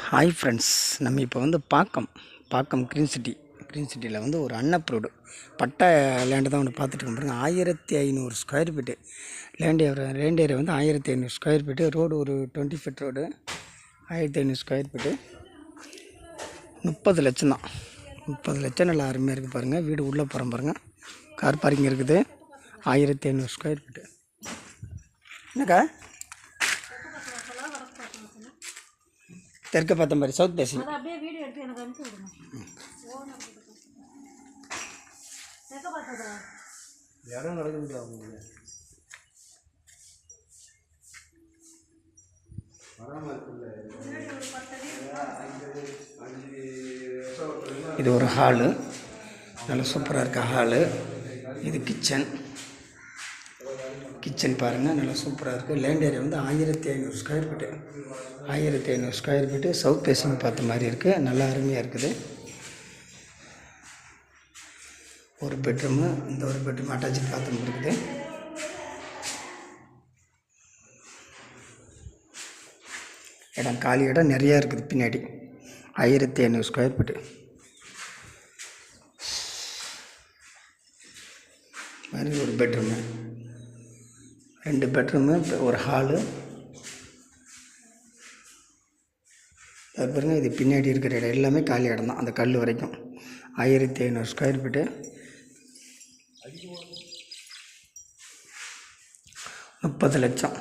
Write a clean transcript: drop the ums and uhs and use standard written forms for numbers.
Hi friends, நம்ம இப்போ வந்து பாக்கம் க்ரீன் சிட்டியில் வந்து ஒரு அன்அப்ரூவ்டு பட்டா லேண்டு தான் ஒன்று பார்த்துட்டு இருக்கோம் பாருங்க. 1500 ஸ்கொயர் ஃபீட்டு லேண்ட் ஏரியா வந்து 1500 ஸ்கொயர் ஃபீட்டு. ரோடு ஒரு 20 ஃபீட் ரோடு, 1500 ஸ்கொயர் ஃபீட்டு, 30 லட்சம் தான். 30 லட்சம் நல்லா அருமையாக இருக்குது பாருங்கள். வீடு உள்ளே போகிறோம் பாருங்கள். கார் பார்க்கிங் இருக்குது. 1500 ஸ்கொயர் ஃபீட்டு. என்னக்கா தெற்க பார்த்த மாதிரி சவுத் பேசிங். அப்படியே வீடியோ எடுத்து எனக்கு அனுப்பி விடுங்க. தெற்க பார்த்ததா இடம் நடக்க முடியாது. இது ஒரு ஹாலு, நல்லா சூப்பராக இருக்க ஹாலு. இது கிச்சன் பாருங்கள், நல்லா சூப்பராக இருக்குது. லேண்ட் ஏரியா வந்து 1500 square feet. 1500 square feet south facing பார்த்த மாதிரி இருக்குது. நல்லா அருமையாக இருக்குது. ஒரு பெட்ரூமு, இந்த ஒரு பெட்ரூம் அட்டாச்சு பாத்ரூம் இருக்குது. இடம் காலி இடம் நிறையா இருக்குது பின்னாடி. 1500 ஸ்கொயர் ஃபீட்டு. மாதிரி ஒரு பெட்ரூமு, 2 பெட்ரூமு, ஒரு ஹாலு. அது பாருங்கள், இது பின்னாடி இருக்கிற இடம் எல்லாமே காலி இடம் தான், அந்த கல் வரைக்கும். 1500 ஸ்கொயர் ஃபீட்டு. 30 லட்சம்.